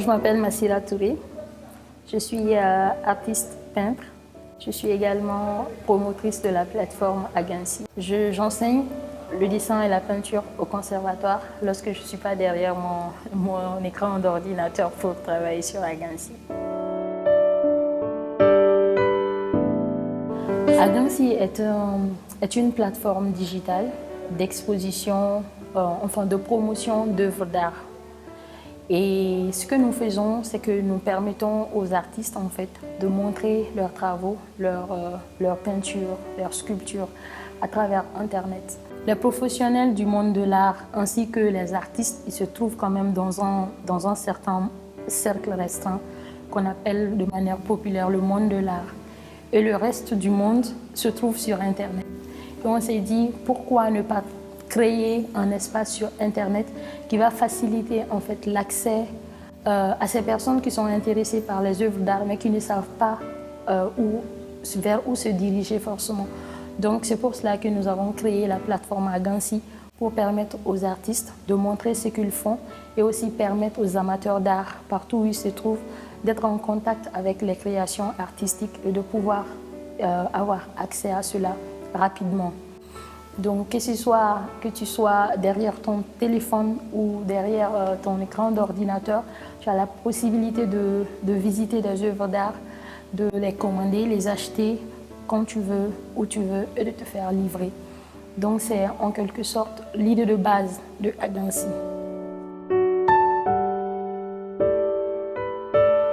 Je m'appelle Massira Touré. Je suis artiste peintre. Je suis également promotrice de la plateforme Agansi. J'enseigne le dessin et la peinture au conservatoire lorsque je ne suis pas derrière mon écran d'ordinateur pour travailler sur Agansi. Agansi est une plateforme digitale d'exposition, de promotion d'œuvres d'art. Et ce que nous faisons, c'est que nous permettons aux artistes en fait, de montrer leurs travaux, leurs peintures, leurs sculptures à travers Internet. Les professionnels du monde de l'art ainsi que les artistes, ils se trouvent quand même dans un certain cercle restreint qu'on appelle de manière populaire le monde de l'art. Et le reste du monde se trouve sur Internet. Et on s'est dit, pourquoi ne pas créer un espace sur Internet qui va faciliter en fait, l'accès à ces personnes qui sont intéressées par les œuvres d'art mais qui ne savent pas vers où se diriger forcément. Donc c'est pour cela que nous avons créé la plateforme Agansi pour permettre aux artistes de montrer ce qu'ils font et aussi permettre aux amateurs d'art partout où ils se trouvent d'être en contact avec les créations artistiques et de pouvoir avoir accès à cela rapidement. Donc que tu sois derrière ton téléphone ou derrière ton écran d'ordinateur, tu as la possibilité de visiter des œuvres d'art, de les commander, les acheter quand tu veux, où tu veux et de te faire livrer. Donc c'est en quelque sorte l'idée de base de Agansi.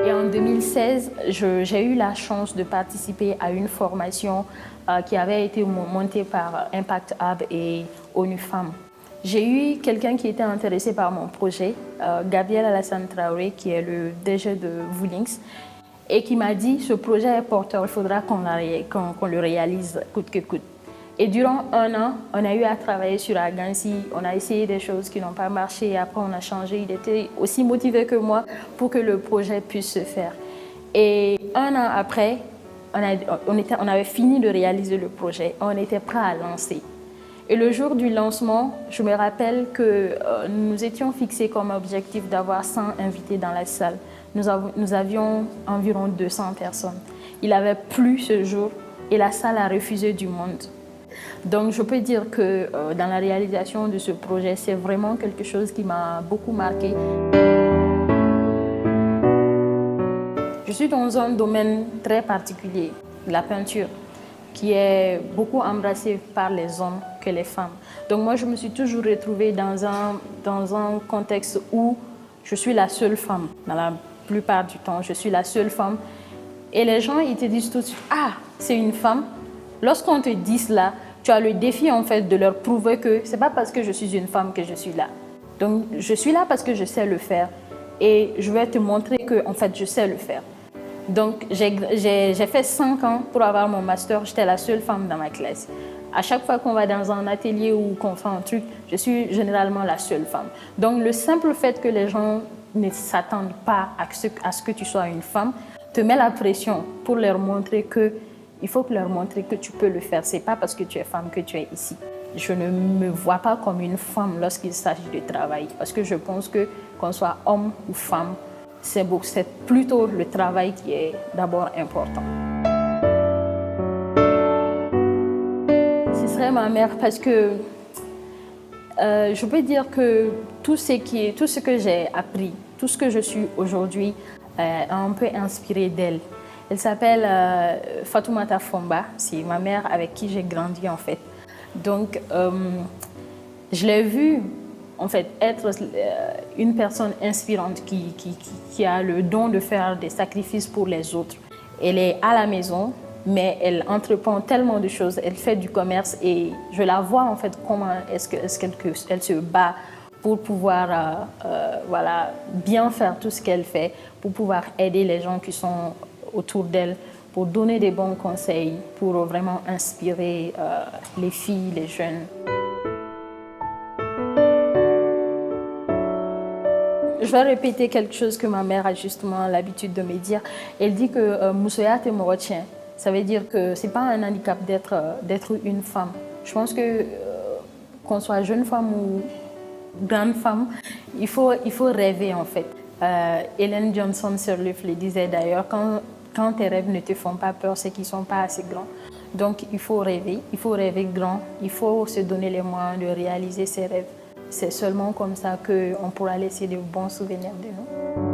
Et en 2016, j'ai eu la chance de participer à une formation qui avait été montée par Impact Hub et ONU Femmes. J'ai eu quelqu'un qui était intéressé par mon projet, Gabriel Alassane Traoré, qui est le DG de Voulings, et qui m'a dit ce projet est porteur, il faudra qu'on le réalise coûte que coûte. Et durant un an, on a eu à travailler sur Agansi, on a essayé des choses qui n'ont pas marché et après on a changé. Il était aussi motivé que moi pour que le projet puisse se faire. Et un an après, on avait fini de réaliser le projet, on était prêt à lancer. Et le jour du lancement, je me rappelle que nous étions fixés comme objectif d'avoir 100 invités dans la salle. Nous avions environ 200 personnes. Il avait plu ce jour et la salle a refusé du monde. Donc je peux dire que dans la réalisation de ce projet, c'est vraiment quelque chose qui m'a beaucoup marqué. Je suis dans un domaine très particulier, la peinture, qui est beaucoup embrassée par les hommes que les femmes. Donc moi, je me suis toujours retrouvée dans un contexte où je suis la seule femme. Dans la plupart du temps, je suis la seule femme. Et les gens, ils te disent tout de suite, « Ah, c'est une femme ». Lorsqu'on te dit cela, tu as le défi en fait de leur prouver que ce n'est pas parce que je suis une femme que je suis là. Donc je suis là parce que je sais le faire et je vais te montrer que en fait je sais le faire. Donc j'ai fait 5 ans pour avoir mon master, j'étais la seule femme dans ma classe. À chaque fois qu'on va dans un atelier ou qu'on fait un truc, je suis généralement la seule femme. Donc le simple fait que les gens ne s'attendent pas à ce que tu sois une femme te met la pression pour leur montrer que il faut leur montrer que tu peux le faire. Ce n'est pas parce que tu es femme que tu es ici. Je ne me vois pas comme une femme lorsqu'il s'agit de travail. Parce que je pense que qu'on soit homme ou femme, c'est plutôt le travail qui est d'abord important. Ce serait ma mère parce que je peux dire que tout ce que j'ai appris, tout ce que je suis aujourd'hui, a un peu inspiré d'elle. Elle s'appelle Fatoumata Fomba, c'est ma mère avec qui j'ai grandi en fait. Donc, je l'ai vue en fait être une personne inspirante qui a le don de faire des sacrifices pour les autres. Elle est à la maison, mais elle entreprend tellement de choses, elle fait du commerce et je la vois en fait comment elle se bat pour pouvoir bien faire tout ce qu'elle fait, pour pouvoir aider les gens qui sont autour d'elle, pour donner des bons conseils, pour vraiment inspirer les filles, les jeunes. Je vais répéter quelque chose que ma mère a justement l'habitude de me dire. Elle dit que Moussoya te retient. Ça veut dire que ce n'est pas un handicap d'être une femme. Je pense que qu'on soit jeune femme ou grande femme, il faut rêver en fait. Ellen Johnson Sirleaf le disait d'ailleurs, quand tes rêves ne te font pas peur, c'est qu'ils ne sont pas assez grands. Donc il faut rêver grand, il faut se donner les moyens de réaliser ses rêves. C'est seulement comme ça qu'on pourra laisser de bons souvenirs de nous.